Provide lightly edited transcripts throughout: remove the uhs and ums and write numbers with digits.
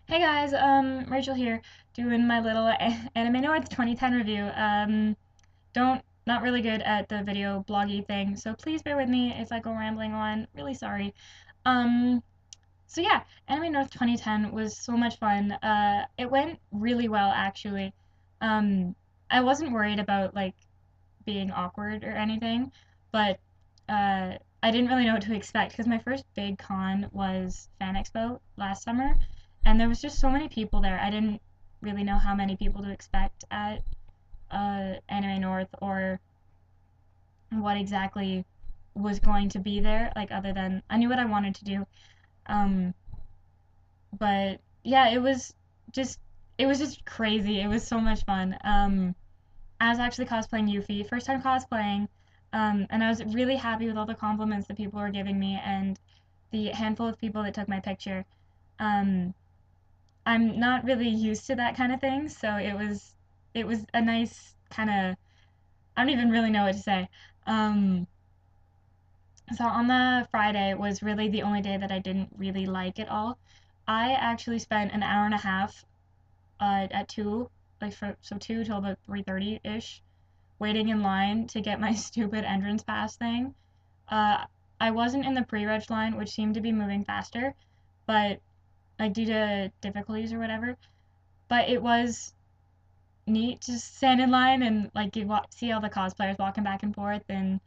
Hey guys, Rachel here, doing my little Anime North 2010 review. Not really good at the video bloggy thing, so please bear with me if I go rambling on. Really sorry. Um, so yeah, Anime North 2010 was so much fun. It went really well actually. Um, I wasn't worried about like being awkward or anything, but I didn't really know what to expect because my first big con was Fan Expo last summer, and there was just so many people there. I didn't really know how many people to expect at Anime North or what exactly was going to be there. Like other than I knew what I wanted to do, um, but yeah, just it was just crazy. It was so much fun. I was actually cosplaying Yuffie, first time cosplaying, and I was really happy with all the compliments that people were giving me and the handful of people that took my picture. Um, I'm not really used to that kind of thing, so it was a nice kind of I don't even really know what to say. Um, so on the Friday was really the only day that I didn't really like at all. I actually spent an hour and a half at two, so two till about 3:30 ish waiting in line to get my stupid entrance pass thing. Uh, I wasn't in the pre-reg line, which seemed to be moving faster, but like due to difficulties or whatever. But it was neat to stand in line and like see all the cosplayers walking back and forth, and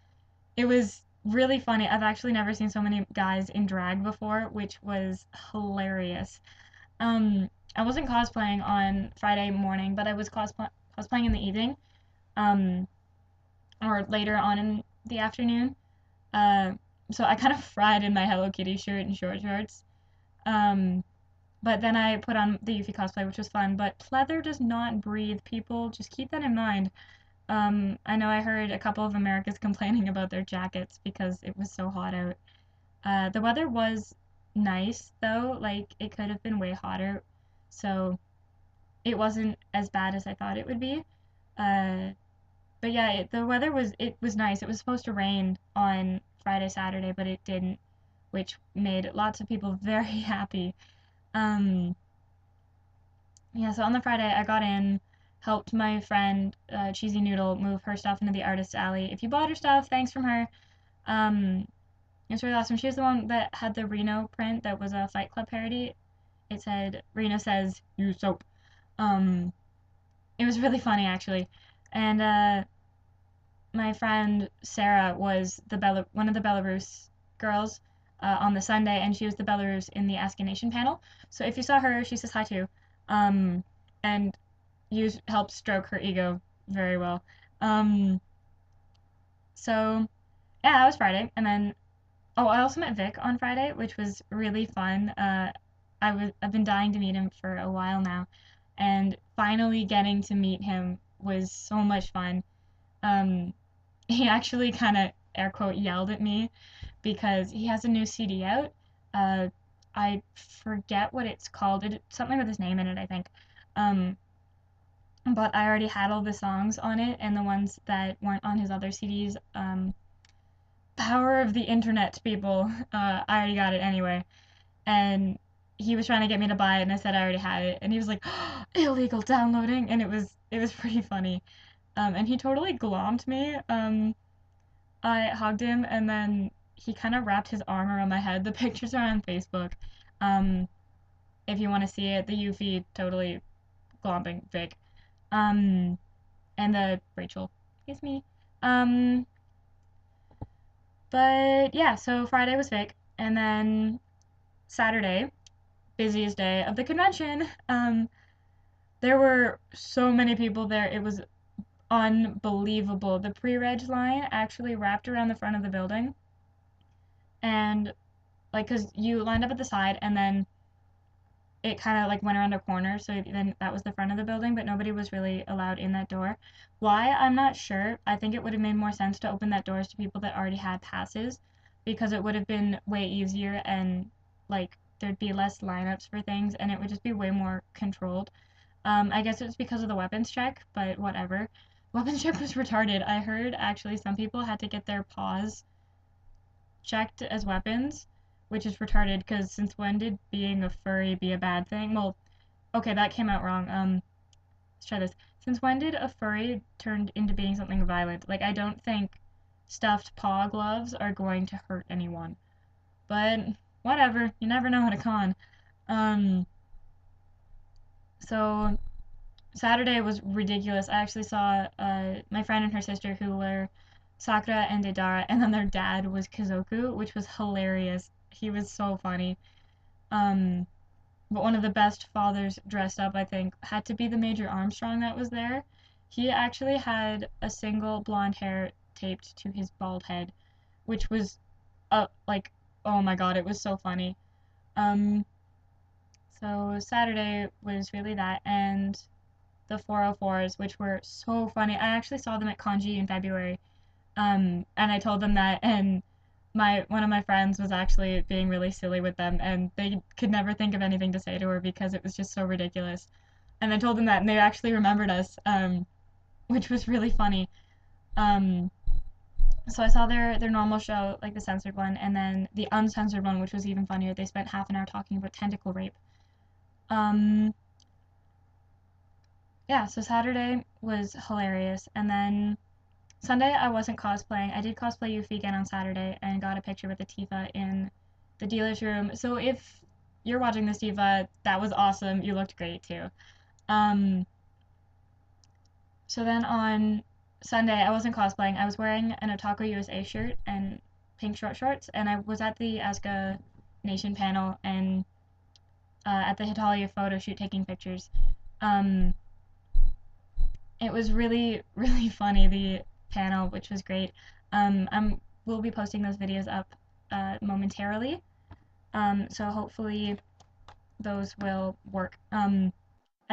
it was really funny. I've actually never seen so many guys in drag before, which was hilarious. I wasn't cosplaying on Friday morning, but I was cosplaying in the evening, um, or later on in the afternoon. Uh, so I kind of fried in my Hello Kitty shirt and short shorts. Um, but then I put on the Yuffie cosplay, which was fun. But pleather does not breathe, people. Just keep that in mind. I know I heard a couple of Americans complaining about their jackets because it was so hot out. The weather was nice though, like it could have been way hotter, so it wasn't as bad as I thought it would be. Uh, but yeah, the weather was nice. It was supposed to rain on Friday, Saturday, but it didn't, which made lots of people very happy. Um, yeah, so on the Friday, I got in, helped my friend Cheesy Noodle move her stuff into the artist alley. If you bought her stuff, thanks from her. Um, it was really awesome. She was the one that had the Reno print that was a Fight Club parody. It said Reno says use soap. Um, it was really funny actually, and my friend Sarah was one of the Belarus girls on the Sunday, and she was the Belarus in the Ask a Nation panel. So if you saw her, she says hi too, um, and you helped stroke her ego very well. Um, so yeah, that was Friday, and then I also met Vic on Friday, which was really fun. I've been dying to meet him for a while now, and finally getting to meet him was so much fun. Um, he actually kind of air quote yelled at me because he has a new CD out. Uh, I forget what it's called. Something with his name in it, I think. Um, but I already had all the songs on it and the ones that weren't on his other CDs. Power of the internet, people. I already got it anyway, and he was trying to get me to buy it, and I said I already had it, and he was like, illegal downloading, and it was pretty funny. And he totally glommed me. I hugged him, and then he kind of wrapped his arm around my head. The pictures are on Facebook. Um, if you want to see it, the Yuffie totally glomping Vic. Um, and the Rachel is me. Um, but yeah, so Friday was Vic, and then Saturday, busiest day of the convention. There were so many people there. It was unbelievable. The pre-reg line actually wrapped around the front of the building, and like, cause you lined up at the side, and then it kind of like went around a corner, so then that was the front of the building, but nobody was really allowed in that door. Why? I'm not sure. I think it would have made more sense to open that doors to people that already had passes, because it would have been way easier and like there'd be less lineups for things, and it would just be way more controlled. I guess it's because of the weapons check, but whatever. Weapons check was retarded. I heard actually some people had to get their paws checked as weapons, which is retarded because since when did being a furry be a bad thing? Well, Okay, that came out wrong. Let's try this. Since when did a furry turn into being something violent? Like, I don't think stuffed paw gloves are going to hurt anyone. But whatever, you never know at a con. Um, so Saturday was ridiculous. I actually saw my friend and her sister who were Sakura and Deidara, and then their dad was Kazoku, which was hilarious. He was so funny. Um, but one of the best fathers dressed up, I think, had to be the Major Armstrong that was there. He actually had a single blonde hair taped to his bald head, which was like, oh my god, it was so funny. Um, so Saturday was really that, and the 404s, which were so funny. I actually saw them at Kanji in February, and I told them that, and my one of my friends was actually being really silly with them, and they could never think of anything to say to her because it was just so ridiculous. And I told them that, and they actually remembered us, which was really funny. Um, so I saw their normal show, like the censored one, and then the uncensored one, which was even funnier. They spent half an hour talking about tentacle rape. Um, yeah, so Saturday was hilarious, and then Sunday I wasn't cosplaying. I did cosplay Yuffie again on Saturday and got a picture with the Tifa in the dealer's room. So if you're watching this, Tifa, that was awesome. You looked great too. Um, so then on Sunday I wasn't cosplaying. I was wearing an Otaku USA shirt and pink short shorts, and I was at the Asuka Nation panel and at the Hitalia photo shoot taking pictures. Um, it was really, really funny, the panel, which was great. We'll be posting those videos up momentarily. So hopefully those will work. And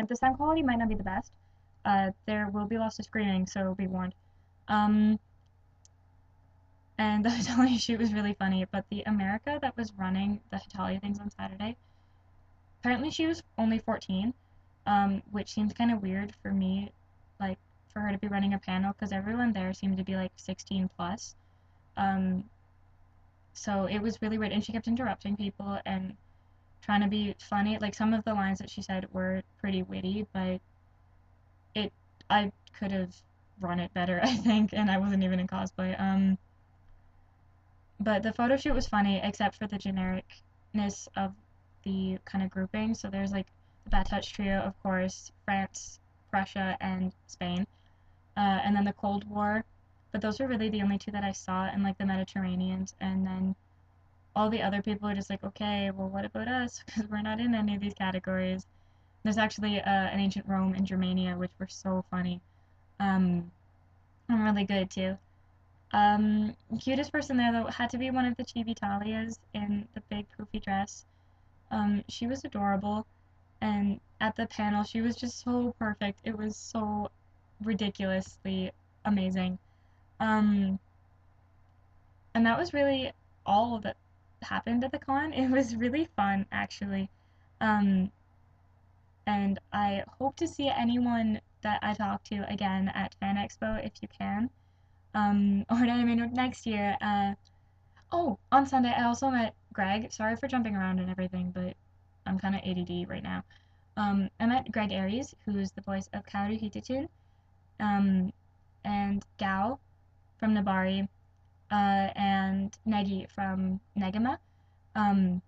the sound quality might not be the best. There will be lots of screaming, so be warned. Um, and the Hitalia shoot was really funny, but the America that was running the Hitalia things on Saturday, apparently she was only 14, which seems kind of weird for me, like for her to be running a panel because everyone there seemed to be like 16 plus. Um, so it was really weird, and she kept interrupting people and trying to be funny. Like some of the lines that she said were pretty witty, but it I could have run it better, I think, and I wasn't even in cosplay. But the photo shoot was funny, except for the genericness of the kind of grouping. So there's like the Bad Touch Trio, of course, France, Russia, and Spain, and then the Cold War. But those are really the only two that I saw, and like the Mediterraneans, and then all the other people are just like, okay, well, what about us? Because we're not in any of these categories. There's actually an ancient Rome in Germania, which were so funny, um, and really good too. Cutest person there though had to be one of the Chibi Talias in the big poofy dress. She was adorable, and at the panel she was just so perfect. It was so ridiculously amazing. Um, and that was really all that happened at the con. It was really fun actually. Um, and I hope to see anyone that I talk to again at Fan Expo if you can. Or at Anime next year. Oh, on Sunday I also met Greg. Sorry for jumping around and everything, but I'm kind of ADD right now. I met Greg Aries, who's the voice of Kaoru Hitachun, um, and Gao from Nabari, and Negi from Negama. Um,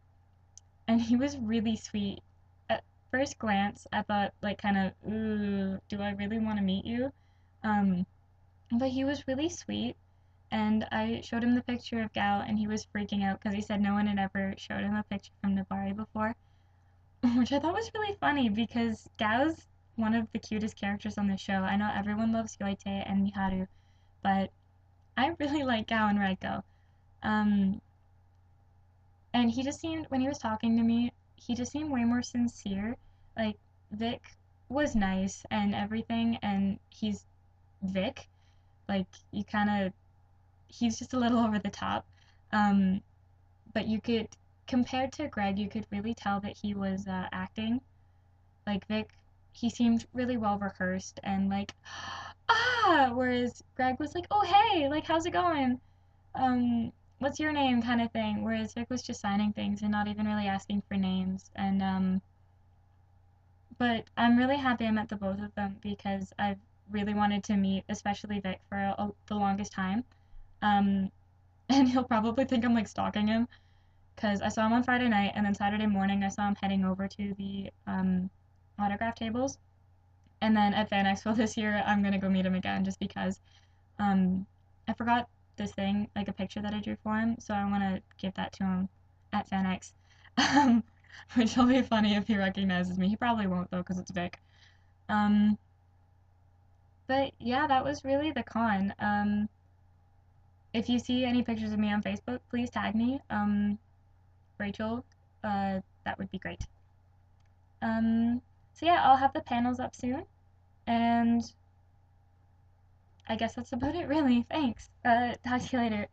and he was really sweet. At first glance, I thought, like, kind of, ooh, do I really want to meet you? Um, but he was really sweet, and I showed him the picture of Gao, and he was freaking out because he said no one had ever showed him a picture from Nabari before, which I thought was really funny because Gao's one of the cutest characters on the show. I know everyone loves Yoite and Miharu, but I really like Gao and Reiko. Um, and he just seemed, when he was talking to me, he just seemed way more sincere. Like, Vic was nice and everything, and he's Vic. Like, you kind of, he's just a little over the top. Um, but you could, compared to Greg, you could really tell that he was acting. Like, Vic, he seemed really well rehearsed and like, ah, whereas Greg was like, oh, hey, like, how's it going? um, what's your name kind of thing, whereas Vic was just signing things and not even really asking for names. And But I'm really happy I met the both of them because I've really wanted to meet, especially Vic, for the longest time. Um, and he'll probably think I'm like stalking him because I saw him on Friday night, and then Saturday morning I saw him heading over to the autograph tables. And then at Fan Expo this year, I'm gonna go meet him again just because um, I forgot this thing, like a picture that I drew for him, so I want to give that to him at FanX. Um, which will be funny if he recognizes me. He probably won't though, because it's Vic. Um, but yeah, that was really the con. If you see any pictures of me on Facebook, please tag me, Rachel. That would be great. Um, so yeah, I'll have the panels up soon, and I guess that's about it, really. Thanks. Talk to you later.